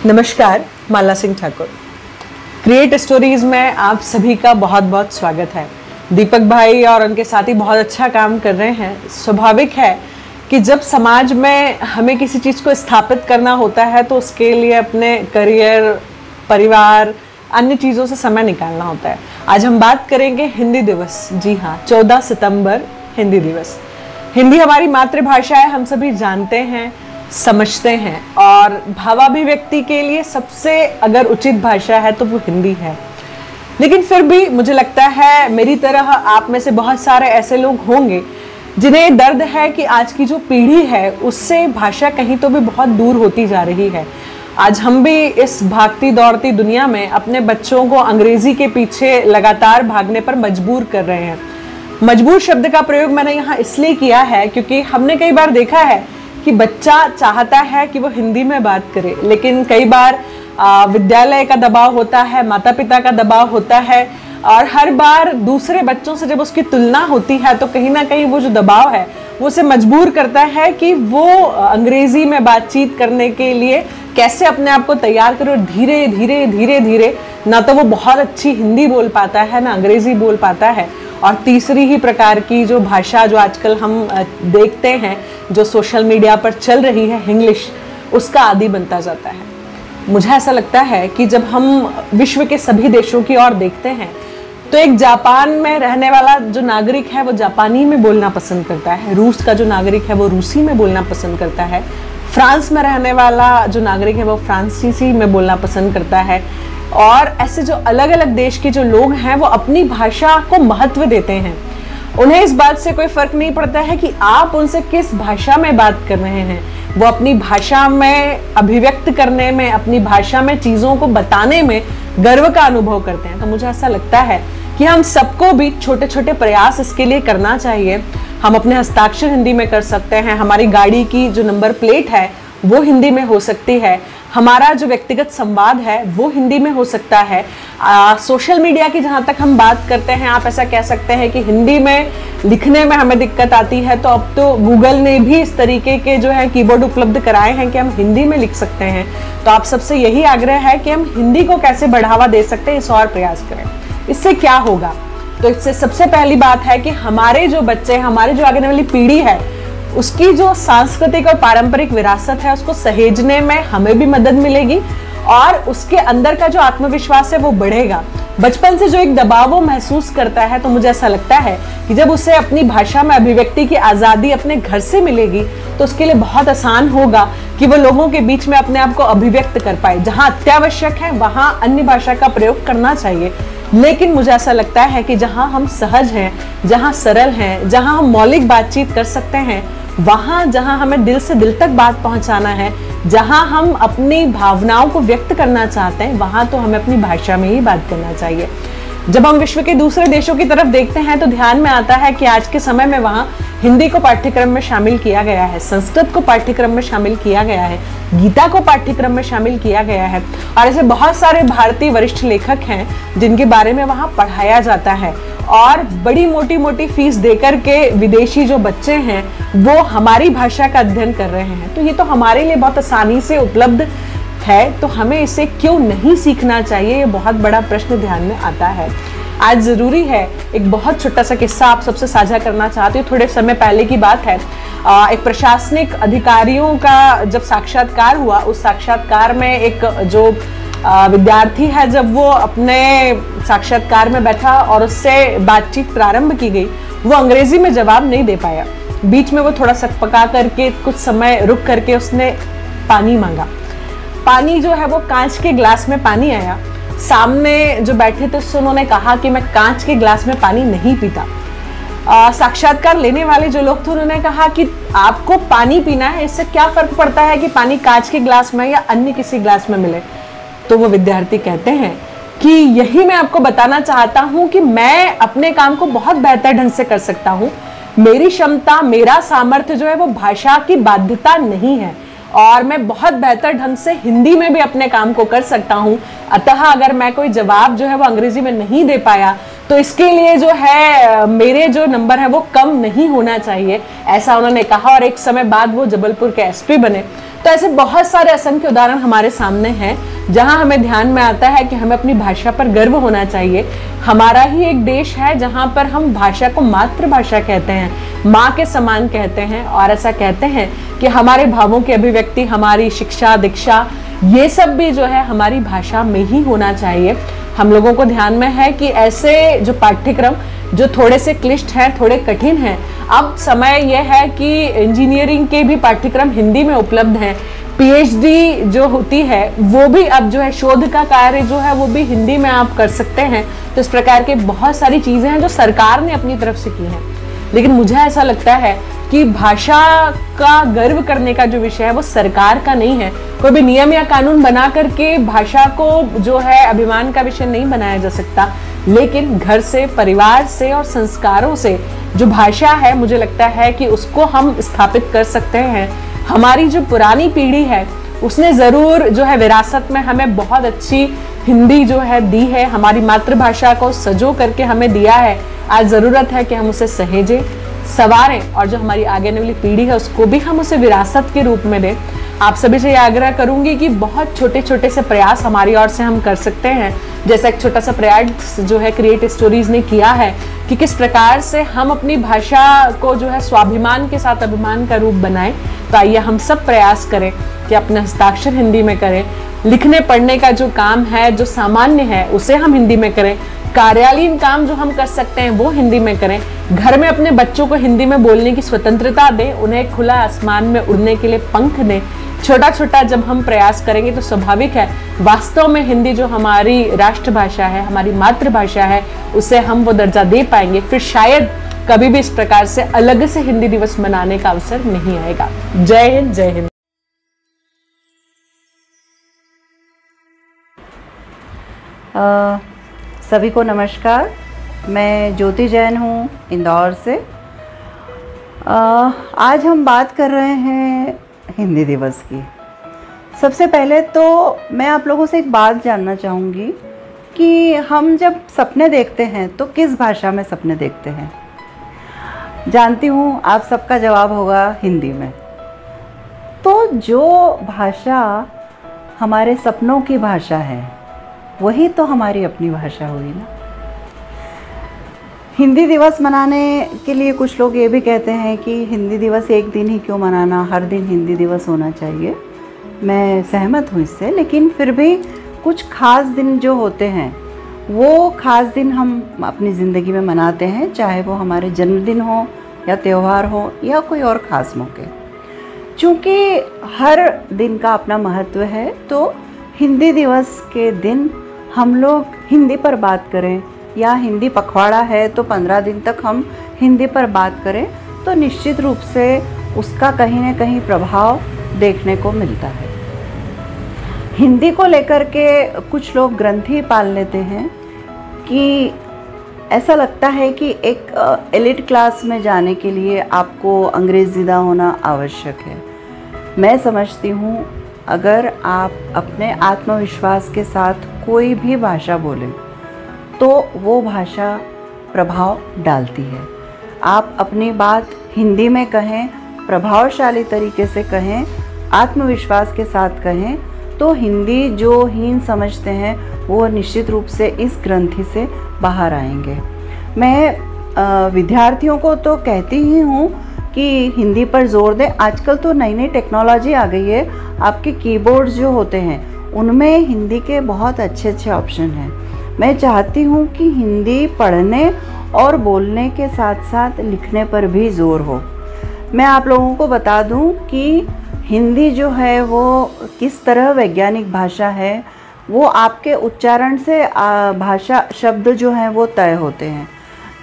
नमस्कार, माला Singh Thakur. Create stories में आप सभी का बहुत बहुत स्वागत है। दीपक भाई और उनके साथी बहुत अच्छा काम कर रहे हैं। स्वाभाविक है कि जब समाज में हमें किसी चीज़ को स्थापित करना होता है तो उसके लिए अपने करियर, परिवार, अन्य चीज़ों से समय निकालना होता है। आज हम बात करेंगे हिंदी दिवस। जी हाँ, 14 सितंबर हिंदी दिवस। हिंदी हमारी मातृभाषा है, हम सभी जानते हैं, समझते हैं, और भावाभिव्यक्ति के लिए सबसे अगर उचित भाषा है तो वो हिंदी है। लेकिन फिर भी मुझे लगता है मेरी तरह आप में से बहुत सारे ऐसे लोग होंगे जिन्हें दर्द है कि आज की जो पीढ़ी है उससे भाषा कहीं तो भी बहुत दूर होती जा रही है। आज हम भी इस भागती दौड़ती दुनिया में अपने बच्चों को अंग्रेजी के पीछे लगातार भागने पर मजबूर कर रहे हैं। मजबूर शब्द का प्रयोग मैंने यहाँ इसलिए किया है क्योंकि हमने कई बार देखा है कि बच्चा चाहता है कि वो हिंदी में बात करे, लेकिन कई बार विद्यालय का दबाव होता है, माता पिता का दबाव होता है, और हर बार दूसरे बच्चों से जब उसकी तुलना होती है तो कहीं ना कहीं वो जो दबाव है वो उसे मजबूर करता है कि वो अंग्रेजी में बातचीत करने के लिए कैसे अपने आप को तैयार करे। और धीरे धीरे धीरे धीरे ना तो वो बहुत अच्छी हिंदी बोल पाता है ना अंग्रेजी बोल पाता है, और तीसरी ही प्रकार की जो भाषा जो आजकल हम देखते हैं जो सोशल मीडिया पर चल रही है, इंग्लिश, उसका आदी बनता जाता है। मुझे ऐसा लगता है कि जब हम विश्व के सभी देशों की ओर देखते हैं तो एक जापान में रहने वाला जो नागरिक है वो जापानी में बोलना पसंद करता है, रूस का जो नागरिक है वो रूसी में बोलना पसंद करता है, फ्रांस में रहने वाला जो नागरिक है वो फ्रांसीसी में बोलना पसंद करता है, और ऐसे जो अलग अलग देश के जो लोग हैं वो अपनी भाषा को महत्व देते हैं। उन्हें इस बात से कोई फर्क नहीं पड़ता है कि आप उनसे किस भाषा में बात कर रहे हैं। वो अपनी भाषा में अभिव्यक्त करने में, अपनी भाषा में चीज़ों को बताने में गर्व का अनुभव करते हैं। तो मुझे ऐसा लगता है कि हम सबको भी छोटे छोटे प्रयास इसके लिए करना चाहिए। हम अपने हस्ताक्षर हिंदी में कर सकते हैं, हमारी गाड़ी की जो नंबर प्लेट है वो हिंदी में हो सकती है, हमारा जो व्यक्तिगत संवाद है वो हिंदी में हो सकता है। सोशल मीडिया की जहाँ तक हम बात करते हैं, आप ऐसा कह सकते हैं कि हिंदी में लिखने में हमें दिक्कत आती है, तो अब तो गूगल ने भी इस तरीके के जो है कीबोर्ड उपलब्ध कराए हैं कि हम हिंदी में लिख सकते हैं। तो आप सबसे यही आग्रह है कि हम हिंदी को कैसे बढ़ावा दे सकते हैं, इस और प्रयास करें। इससे क्या होगा? तो इससे सबसे पहली बात है कि हमारे जो बच्चे, हमारे जो आगे वाली पीढ़ी है, उसकी जो सांस्कृतिक और पारंपरिक विरासत है उसको सहेजने में हमें भी मदद मिलेगी, और उसके अंदर का जो आत्मविश्वास है वो बढ़ेगा। बचपन से जो एक दबाव वो महसूस करता है, तो मुझे ऐसा लगता है कि जब उसे अपनी भाषा में अभिव्यक्ति की आज़ादी अपने घर से मिलेगी तो उसके लिए बहुत आसान होगा कि वो लोगों के बीच में अपने आप को अभिव्यक्त कर पाए। जहाँ अत्यावश्यक है वहाँ अन्य भाषा का प्रयोग करना चाहिए, लेकिन मुझे ऐसा लगता है कि जहाँ हम सहज हैं, जहाँ सरल हैं, जहाँ हम मौलिक बातचीत कर सकते हैं, वहाँ जहाँ हमें दिल से दिल तक बात पहुँचाना है, जहाँ हम अपनी भावनाओं को व्यक्त करना चाहते हैं, वहाँ तो हमें अपनी भाषा में ही बात करना चाहिए। जब हम विश्व के दूसरे देशों की तरफ देखते हैं तो ध्यान में आता है कि आज के समय में वहाँ हिंदी को पाठ्यक्रम में शामिल किया गया है, संस्कृत को पाठ्यक्रम में शामिल किया गया है, गीता को पाठ्यक्रम में शामिल किया गया है, और ऐसे बहुत सारे भारतीय वरिष्ठ लेखक हैं जिनके बारे में वहाँ पढ़ाया जाता है। और बड़ी मोटी मोटी फीस देकर के विदेशी जो बच्चे हैं वो हमारी भाषा का अध्ययन कर रहे हैं। तो ये तो हमारे लिए बहुत आसानी से उपलब्ध है, तो हमें इसे क्यों नहीं सीखना चाहिए, ये बहुत बड़ा प्रश्न ध्यान में आता है। आज ज़रूरी है, एक बहुत छोटा सा किस्सा आप सबसे साझा करना चाहती हूँ। थोड़े समय पहले की बात है, एक प्रशासनिक अधिकारियों का जब साक्षात्कार हुआ, उस साक्षात्कार में एक जो विद्यार्थी है, जब वो अपने साक्षात्कार में बैठा और उससे बातचीत प्रारंभ की गई, वो अंग्रेजी में जवाब नहीं दे पाया। बीच में वो थोड़ा सकपका करके कुछ समय रुक करके उसने पानी मांगा। पानी जो है वो कांच के ग्लास में पानी आया। सामने जो बैठे थे उससे उन्होंने कहा कि मैं कांच के ग्लास में पानी नहीं पीता। साक्षात्कार लेने वाले जो लोग थे उन्होंने कहा कि आपको पानी पीना है, इससे क्या फर्क पड़ता है कि पानी कांच के ग्लास में या अन्य किसी ग्लास में मिले। तो वो विद्यार्थी कहते हैं कि यही मैं आपको बताना चाहता हूं कि मैं अपने काम को बहुत बेहतर ढंग से कर सकता हूं। मेरी क्षमता, मेरा सामर्थ्य जो है वो भाषा की बाध्यता नहीं है, और मैं बहुत बेहतर ढंग से हिंदी में भी अपने काम को कर सकता हूं। अतः अगर मैं कोई जवाब जो है वो अंग्रेजी में नहीं दे पाया तो इसके लिए जो है मेरे जो नंबर है वो कम नहीं होना चाहिए, ऐसा उन्होंने कहा। और एक समय बाद वो जबलपुर के एसपी बने। तो ऐसे बहुत सारे असंख्य उदाहरण हमारे सामने हैं जहां हमें ध्यान में आता है कि हमें अपनी भाषा पर गर्व होना चाहिए। हमारा ही एक देश है जहां पर हम भाषा को मातृभाषा कहते हैं, माँ के समान कहते हैं, और ऐसा कहते हैं कि हमारे भावों की अभिव्यक्ति, हमारी शिक्षा दीक्षा, ये सब भी जो है हमारी भाषा में ही होना चाहिए। हम लोगों को ध्यान में है कि ऐसे जो पाठ्यक्रम जो थोड़े से क्लिष्ट हैं, थोड़े कठिन हैं, अब समय यह है कि इंजीनियरिंग के भी पाठ्यक्रम हिंदी में उपलब्ध हैं। पीएचडी जो होती है वो भी अब जो है, शोध का कार्य जो है वो भी हिंदी में आप कर सकते हैं। तो इस प्रकार के बहुत सारी चीज़ें हैं जो सरकार ने अपनी तरफ से की हैं। लेकिन मुझे ऐसा लगता है कि भाषा का गर्व करने का जो विषय है वो सरकार का नहीं है। कोई भी नियम या कानून बना करके भाषा को जो है अभिमान का विषय नहीं बनाया जा सकता, लेकिन घर से, परिवार से और संस्कारों से जो भाषा है, मुझे लगता है कि उसको हम स्थापित कर सकते हैं। हमारी जो पुरानी पीढ़ी है उसने ज़रूर जो है विरासत में हमें बहुत अच्छी हिंदी जो है दी है, हमारी मातृभाषा को सजो करके हमें दिया है। आज ज़रूरत है कि हम उसे सहेजें, संवारें, और जो हमारी आगे आने वाली पीढ़ी है उसको भी हम उसे विरासत के रूप में दें। आप सभी से यह आग्रह करूंगी कि बहुत छोटे छोटे से प्रयास हमारी ओर से हम कर सकते हैं। जैसा एक छोटा सा प्रयास जो है क्रिएट स्टोरीज ने किया है कि किस प्रकार से हम अपनी भाषा को जो है स्वाभिमान के साथ अभिमान का रूप बनाएं। तो आइए हम सब प्रयास करें कि अपना हस्ताक्षर हिंदी में करें। लिखने पढ़ने का जो काम है, जो सामान्य है, उसे हम हिंदी में करें। कार्यालयीन काम जो हम कर सकते हैं वो हिंदी में करें। घर में अपने बच्चों को हिंदी में बोलने की स्वतंत्रता दें, उन्हें खुला आसमान में उड़ने के लिए पंख दें। छोटा छोटा जब हम प्रयास करेंगे तो स्वाभाविक है वास्तव में हिंदी जो हमारी राष्ट्रभाषा है, हमारी मातृभाषा है, उसे हम वो दर्जा दे पाएंगे। फिर शायद कभी भी इस प्रकार से अलग से हिंदी दिवस मनाने का अवसर नहीं आएगा। जय हिंद, जय हिंद। सभी को नमस्कार। मैं ज्योति जैन हूँ इंदौर से। आज हम बात कर रहे हैं हिंदी दिवस की। सबसे पहले तो मैं आप लोगों से एक बात जानना चाहूँगी कि हम जब सपने देखते हैं तो किस भाषा में सपने देखते हैं। जानती हूँ आप सबका जवाब होगा हिंदी में। तो जो भाषा हमारे सपनों की भाषा है वही तो हमारी अपनी भाषा हुई ना। हिंदी दिवस मनाने के लिए कुछ लोग ये भी कहते हैं कि हिंदी दिवस एक दिन ही क्यों मनाना, हर दिन हिंदी दिवस होना चाहिए। मैं सहमत हूँ इससे, लेकिन फिर भी कुछ ख़ास दिन जो होते हैं वो ख़ास दिन हम अपनी ज़िंदगी में मनाते हैं, चाहे वो हमारे जन्मदिन हो या त्यौहार हो या कोई और ख़ास मौके। चूँकि हर दिन का अपना महत्व है, तो हिंदी दिवस के दिन हम लोग हिंदी पर बात करें, या हिंदी पखवाड़ा है तो 15 दिन तक हम हिंदी पर बात करें, तो निश्चित रूप से उसका कहीं न कहीं प्रभाव देखने को मिलता है। हिंदी को लेकर के कुछ लोग ग्रंथ ही पाल लेते हैं कि ऐसा लगता है कि एक एलिट क्लास में जाने के लिए आपको अंग्रेज़ीदा होना आवश्यक है। मैं समझती हूँ अगर आप अपने आत्मविश्वास के साथ कोई भी भाषा बोलें तो वो भाषा प्रभाव डालती है। आप अपनी बात हिंदी में कहें, प्रभावशाली तरीके से कहें, आत्मविश्वास के साथ कहें, तो हिंदी जो हीन समझते हैं वो निश्चित रूप से इस ग्रंथि से बाहर आएंगे। मैं विद्यार्थियों को तो कहती ही हूँ कि हिंदी पर जोर दें। आजकल तो नई नई टेक्नोलॉजी आ गई है, आपके कीबोर्ड्स जो होते हैं उनमें हिंदी के बहुत अच्छे अच्छे ऑप्शन हैं। मैं चाहती हूँ कि हिंदी पढ़ने और बोलने के साथ साथ लिखने पर भी जोर हो। मैं आप लोगों को बता दूँ कि हिंदी जो है वो किस तरह वैज्ञानिक भाषा है, वो आपके उच्चारण से भाषा शब्द जो हैं वो तय होते हैं।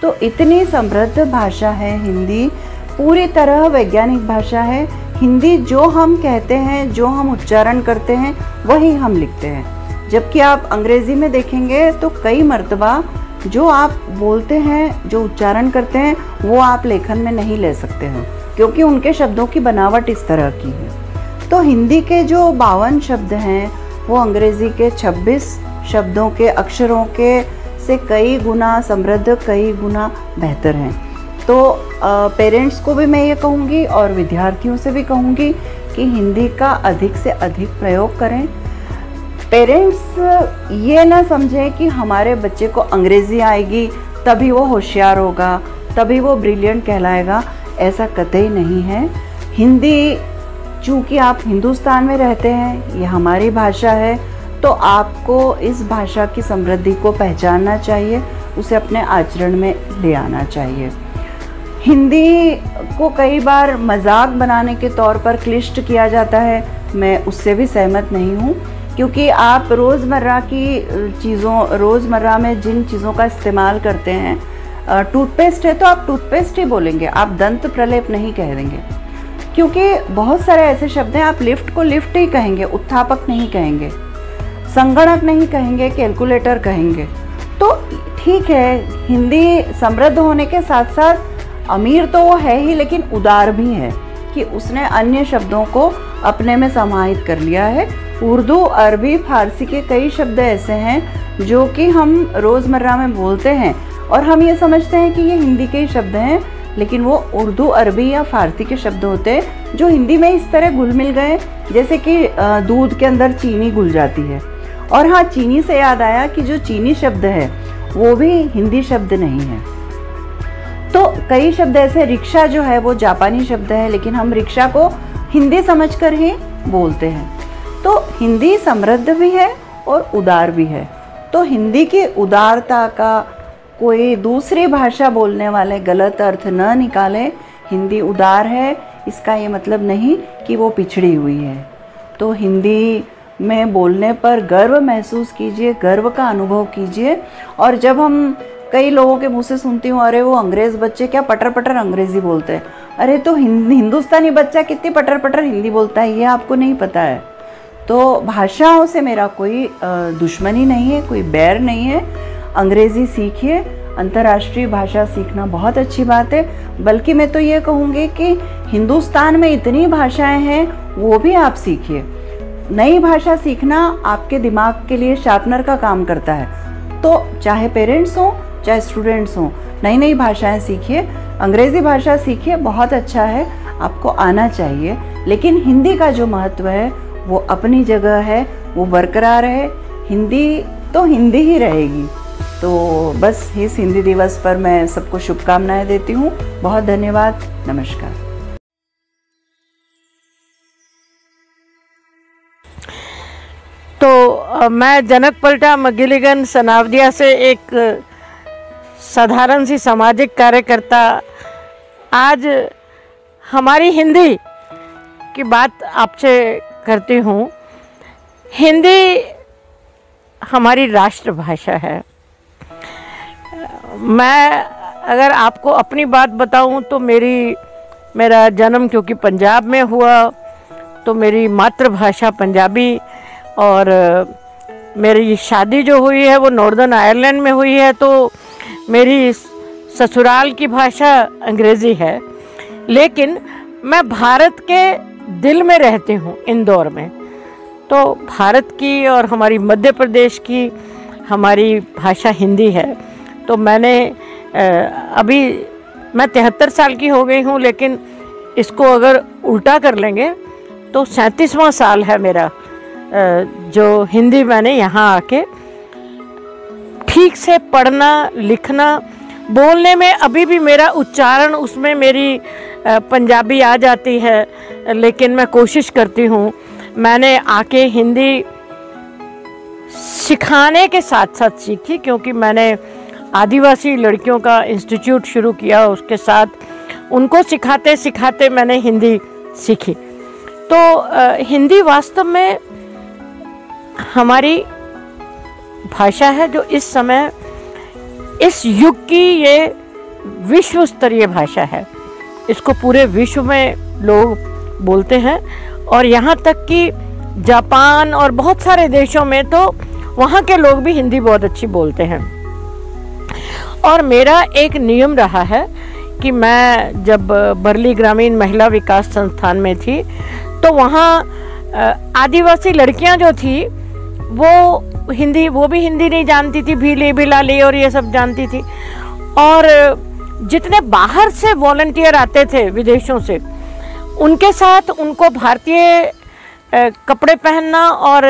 तो इतनी समृद्ध भाषा है हिंदी, पूरी तरह वैज्ञानिक भाषा है। हिंदी जो हम कहते हैं, जो हम उच्चारण करते हैं, वही हम लिखते हैं। जबकि आप अंग्रेज़ी में देखेंगे तो कई मर्तबा जो आप बोलते हैं, जो उच्चारण करते हैं, वो आप लेखन में नहीं ले सकते हो, क्योंकि उनके शब्दों की बनावट इस तरह की है। तो हिंदी के जो 52 शब्द हैं वो अंग्रेज़ी के 26 शब्दों के, अक्षरों के से कई गुना समृद्ध, कई गुना बेहतर हैं। तो पेरेंट्स को भी मैं ये कहूँगी और विद्यार्थियों से भी कहूँगी कि हिंदी का अधिक से अधिक प्रयोग करें। पेरेंट्स ये ना समझें कि हमारे बच्चे को अंग्रेज़ी आएगी तभी वो होशियार होगा, तभी वो ब्रिलियंट कहलाएगा, ऐसा कतई नहीं है। हिंदी, चूँकि आप हिंदुस्तान में रहते हैं, ये हमारी भाषा है, तो आपको इस भाषा की समृद्धि को पहचानना चाहिए, उसे अपने आचरण में ले आना चाहिए। हिंदी को कई बार मजाक बनाने के तौर पर क्लिष्ट किया जाता है, मैं उससे भी सहमत नहीं हूँ, क्योंकि आप रोज़मर्रा की चीज़ों, रोज़मर्रा में जिन चीज़ों का इस्तेमाल करते हैं, टूथपेस्ट है तो आप टूथपेस्ट ही बोलेंगे, आप दंत प्रलेप नहीं कह देंगे, क्योंकि बहुत सारे ऐसे शब्द हैं, आप लिफ्ट को लिफ्ट ही कहेंगे, उत्थापक नहीं कहेंगे, संगणक नहीं कहेंगे, कैलकुलेटर कहेंगे। तो ठीक है, हिंदी समृद्ध होने के साथ साथ अमीर तो वो है ही, लेकिन उदार भी है कि उसने अन्य शब्दों को अपने में समाहित कर लिया है। उर्दू, अरबी, फारसी के कई शब्द ऐसे हैं जो कि हम रोज़मर्रा में बोलते हैं और हम ये समझते हैं कि ये हिंदी के ही शब्द हैं, लेकिन वो उर्दू, अरबी या फारसी के शब्द होते हैं जो हिंदी में इस तरह घुल मिल गए, जैसे कि दूध के अंदर चीनी घुल जाती है। और हाँ, चीनी से याद आया कि जो चीनी शब्द है वो भी हिंदी शब्द नहीं है। तो कई शब्द ऐसे, रिक्शा जो है वो जापानी शब्द है, लेकिन हम रिक्शा को हिंदी समझकर ही बोलते हैं। तो हिंदी समृद्ध भी है और उदार भी है। तो हिंदी की उदारता का कोई दूसरी भाषा बोलने वाले गलत अर्थ न निकालें। हिंदी उदार है, इसका ये मतलब नहीं कि वो पिछड़ी हुई है। तो हिंदी में बोलने पर गर्व महसूस कीजिए, गर्व का अनुभव कीजिए। और जब हम कई लोगों के मुँह से सुनती हूँ, अरे वो अंग्रेज़ बच्चे क्या पटर पटर अंग्रेज़ी बोलते हैं, अरे तो हिंदुस्तानी बच्चा कितनी पटर पटर हिंदी बोलता है, ये आपको नहीं पता है। तो भाषाओं से मेरा कोई दुश्मनी नहीं है, कोई बैर नहीं है। अंग्रेज़ी सीखिए, अंतर्राष्ट्रीय भाषा सीखना बहुत अच्छी बात है। बल्कि मैं तो ये कहूँगी कि हिंदुस्तान में इतनी भाषाएं हैं, वो भी आप सीखिए। नई भाषा सीखना आपके दिमाग के लिए शार्पनर का काम करता है। तो चाहे पेरेंट्स हों चाहे स्टूडेंट्स हों, नई नई भाषाएं सीखिए। अंग्रेज़ी भाषा सीखिए, बहुत अच्छा है, आपको आना चाहिए। लेकिन हिंदी का जो महत्व है वो अपनी जगह है, वो बरकरार है। हिंदी तो हिंदी ही रहेगी। तो बस इस हिंदी दिवस पर मैं सबको शुभकामनाएं देती हूँ। बहुत धन्यवाद, नमस्कार। तो मैं जनक पलटा मगिलीगंज सनावदिया से एक साधारण सी सामाजिक कार्यकर्ता आज हमारी हिंदी की बात आपसे करती हूँ। हिंदी हमारी राष्ट्रभाषा है। मैं अगर आपको अपनी बात बताऊं तो मेरा जन्म क्योंकि पंजाब में हुआ, तो मेरी मातृभाषा पंजाबी, और मेरी शादी जो हुई है वो नॉर्दर्न आयरलैंड में हुई है, तो मेरी ससुराल की भाषा अंग्रेज़ी है। लेकिन मैं भारत के दिल में रहती हूँ, इंदौर में। तो भारत की और हमारी मध्य प्रदेश की हमारी भाषा हिंदी है। तो मैंने अभी मैं 73 साल की हो गई हूँ, लेकिन इसको अगर उल्टा कर लेंगे तो 37वां साल है मेरा जो हिंदी मैंने यहाँ आके ठीक से पढ़ना, लिखना, बोलने में अभी भी मेरा उच्चारण उसमें मेरी पंजाबी आ जाती है, लेकिन मैं कोशिश करती हूँ। मैंने आके हिंदी सिखाने के साथ साथ सीखी, क्योंकि मैंने आदिवासी लड़कियों का इंस्टीट्यूट शुरू किया, उसके साथ उनको सिखाते सिखाते मैंने हिंदी सीखी। तो हिंदी वास्तव में हमारी भाषा है जो इस समय, इस युग की ये विश्व स्तरीय भाषा है। इसको पूरे विश्व में लोग बोलते हैं, और यहाँ तक कि जापान और बहुत सारे देशों में तो वहाँ के लोग भी हिंदी बहुत अच्छी बोलते हैं। और मेरा एक नियम रहा है कि मैं जब बरली ग्रामीण महिला विकास संस्थान में थी, तो वहाँ आदिवासी लड़कियाँ जो थी वो हिंदी, वो भी हिंदी नहीं जानती थी, भीले भिलाले और ये सब जानती थी। और जितने बाहर से वॉलंटियर आते थे विदेशों से, उनके साथ उनको भारतीय कपड़े पहनना और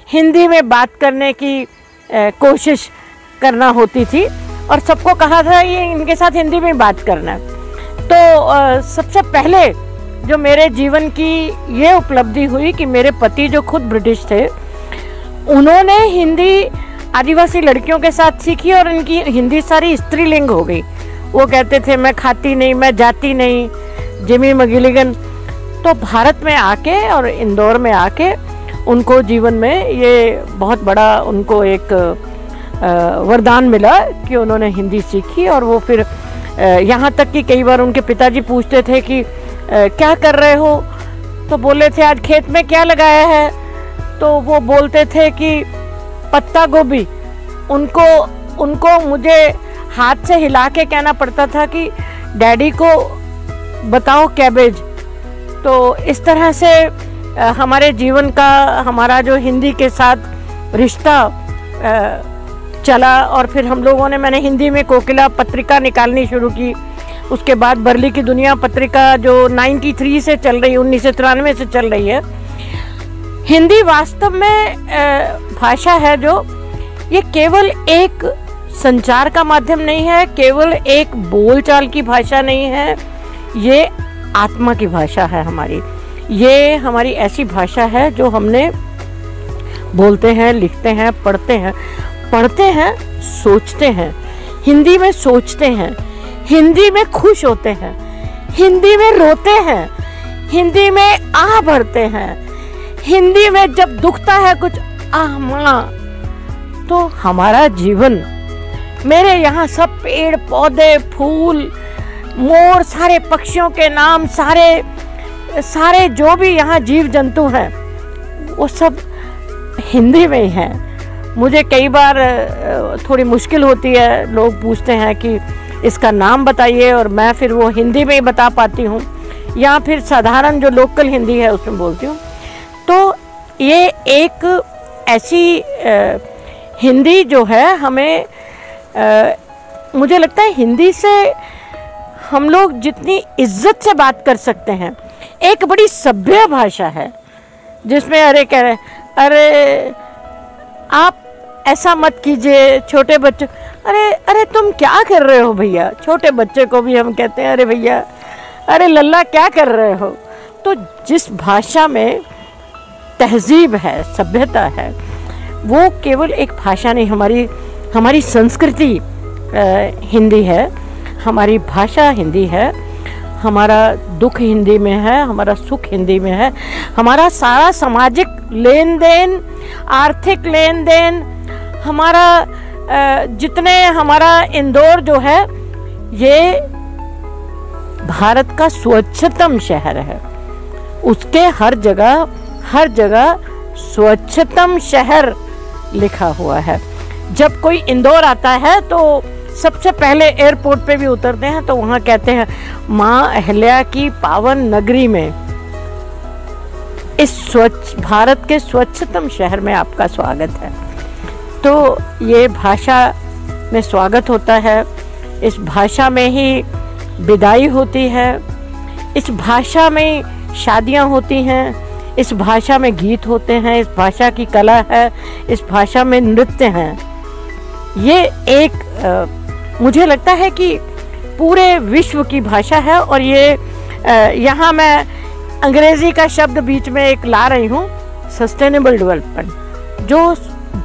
हिंदी में बात करने की कोशिश करना होती थी, और सबको कहा था ये इनके साथ हिंदी में बात करना है। तो सबसे पहले जो मेरे जीवन की ये उपलब्धि हुई कि मेरे पति जो खुद ब्रिटिश थे, उन्होंने हिंदी आदिवासी लड़कियों के साथ सीखी और उनकी हिंदी सारी स्त्रीलिंग हो गई। वो कहते थे मैं खाती नहीं, मैं जाती नहीं, जिमी मगिलिगन। तो भारत में आके और इंदौर में आके उनको जीवन में ये बहुत बड़ा उनको एक वरदान मिला कि उन्होंने हिंदी सीखी। और वो फिर यहाँ तक कि कई बार उनके पिताजी पूछते थे कि क्या कर रहे हो, तो बोले थे आज खेत में क्या लगाया है, तो वो बोलते थे कि पत्ता गोभी। उनको मुझे हाथ से हिला के कहना पड़ता था कि डैडी को बताओ कैबेज। तो इस तरह से हमारे जीवन का, हमारा जो हिंदी के साथ रिश्ता चला। और फिर हम लोगों ने, मैंने हिंदी में कोकिला पत्रिका निकालनी शुरू की। उसके बाद बरली की दुनिया पत्रिका जो 93 से चल रही है, 1993 से चल रही है। हिंदी वास्तव में भाषा है जो, ये केवल एक संचार का माध्यम नहीं है, केवल एक बोलचाल की भाषा नहीं है, ये आत्मा की भाषा है हमारी। ये हमारी ऐसी भाषा है जो हमने बोलते हैं, लिखते हैं, पढ़ते हैं, सोचते हैं। हिंदी में सोचते हैं, हिंदी में खुश होते हैं, हिंदी में रोते हैं, हिंदी में आह भरते हैं, हिंदी में जब दुखता है कुछ, आह माँ। तो हमारा जीवन, मेरे यहाँ सब पेड़ पौधे, फूल, मोर, सारे पक्षियों के नाम, सारे जो भी यहाँ जीव जंतु हैं, वो सब हिंदी में ही हैं। मुझे कई बार थोड़ी मुश्किल होती है, लोग पूछते हैं कि इसका नाम बताइए, और मैं फिर वो हिंदी में ही बता पाती हूँ, या फिर साधारण जो लोकल हिंदी है उसमें बोलती हूँ। तो ये एक ऐसी हिंदी जो है हमें, मुझे लगता है हिंदी से हम लोग जितनी इज्जत से बात कर सकते हैं, एक बड़ी सभ्य भाषा है जिसमें अरे कह रहे, अरे आप ऐसा मत कीजिए, छोटे बच्चे, अरे तुम क्या कर रहे हो भैया। छोटे बच्चे को भी हम कहते हैं अरे भैया, अरे लल्ला क्या कर रहे हो। तो जिस भाषा में तहजीब है, सभ्यता है, वो केवल एक भाषा नहीं, हमारी संस्कृति हिंदी है, हमारी भाषा हिंदी है, हमारा दुख हिंदी में है, हमारा सुख हिंदी में है, हमारा सारा सामाजिक लेन देन, आर्थिक लेन देन, हमारा जितने, हमारा इंदौर जो है ये भारत का स्वच्छतम शहर है। उसके हर जगह स्वच्छतम शहर लिखा हुआ है। जब कोई इंदौर आता है तो सबसे पहले एयरपोर्ट पे भी उतरते हैं तो वहाँ कहते हैं माँ अहिल्या की पावन नगरी में, इस भारत के स्वच्छतम शहर में आपका स्वागत है। तो ये भाषा में स्वागत होता है, इस भाषा में ही विदाई होती है, इस भाषा में शादियाँ होती हैं, इस भाषा में गीत होते हैं, इस भाषा की कला है, इस भाषा में नृत्य हैं। ये एक मुझे लगता है कि पूरे विश्व की भाषा है। और ये यहाँ मैं अंग्रेज़ी का शब्द बीच में एक ला रही हूँ, सस्टेनेबल डेवलपमेंट,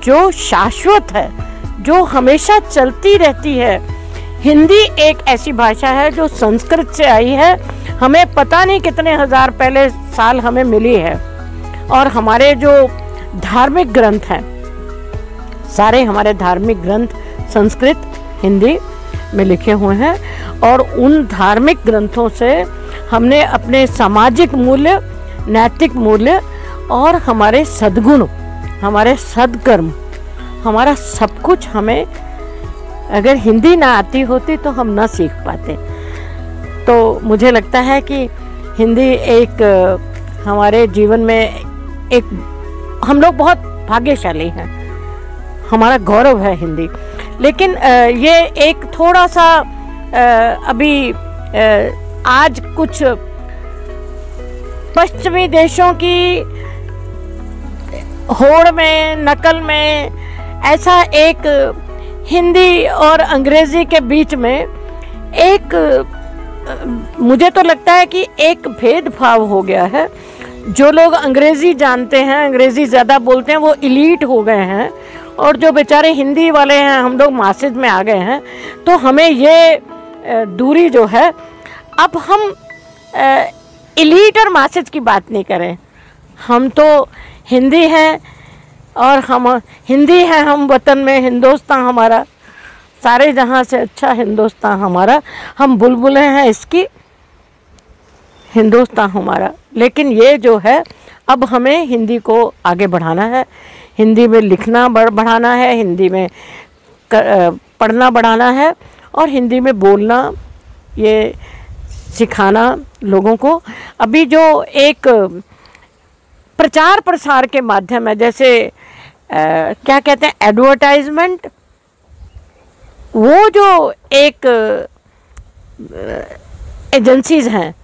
जो शाश्वत है, जो हमेशा चलती रहती है। हिंदी एक ऐसी भाषा है जो संस्कृत से आई है, हमें पता नहीं कितने हजार पहले साल हमें मिली है। और हमारे जो धार्मिक ग्रंथ हैं, सारे हमारे धार्मिक ग्रंथ संस्कृत हिंदी में लिखे हुए हैं। और उन धार्मिक ग्रंथों से हमने अपने सामाजिक मूल्य, नैतिक मूल्य और हमारे सद्गुण, हमारे सद्कर्म, हमारा सब कुछ हमें अगर हिंदी ना आती होती तो हम ना सीख पाते। तो मुझे लगता है कि हिंदी एक हमारे जीवन में एक, हम लोग बहुत भाग्यशाली हैं, हमारा गौरव है हिंदी। लेकिन ये एक थोड़ा सा अभी आज कुछ पश्चिमी देशों की होड़ में, नकल में, ऐसा एक हिंदी और अंग्रेजी के बीच में एक मुझे तो लगता है कि एक भेदभाव हो गया है। जो लोग अंग्रेजी जानते हैं, अंग्रेजी ज़्यादा बोलते हैं, वो इलीट हो गए हैं, और जो बेचारे हिंदी वाले हैं, हम लोग मासेज में आ गए हैं। तो हमें ये दूरी जो है, अब हम इलीट और मासेज की बात नहीं करें, हम तो हिंदी हैं, और हम हिंदी हैं, हम वतन में हिंदुस्तान हमारा, सारे जहाँ से अच्छा हिंदुस्तान हमारा, हम बुलबुलें हैं इसकी, हिंदुस्तान हमारा। लेकिन ये जो है, अब हमें हिंदी को आगे बढ़ाना है, हिंदी में लिखना बढ़ाना है, हिंदी में पढ़ना बढ़ाना है, और हिंदी में बोलना, ये सिखाना लोगों को। अभी जो एक प्रचार प्रसार के माध्यम है, जैसे क्या कहते हैं, एडवर्टाइजमेंट, वो जो एक एजेंसीज हैं,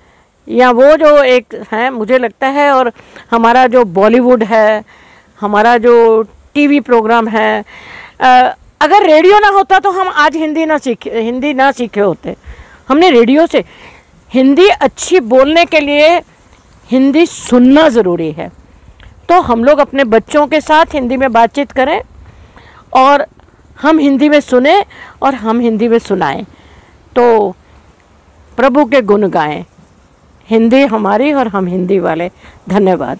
या वो जो एक हैं, मुझे लगता है, और हमारा जो बॉलीवुड है, हमारा जो टीवी प्रोग्राम है, अगर रेडियो ना होता तो हम आज हिंदी ना सीखे होते। हमने रेडियो से हिंदी अच्छी बोलने के लिए हिंदी सुनना ज़रूरी है। तो हम लोग अपने बच्चों के साथ हिंदी में बातचीत करें, और हम हिंदी में सुने, और हम हिंदी में सुनाएं, तो प्रभु के गुण गाएं। हिंदी हमारी और हम हिंदी वाले। धन्यवाद।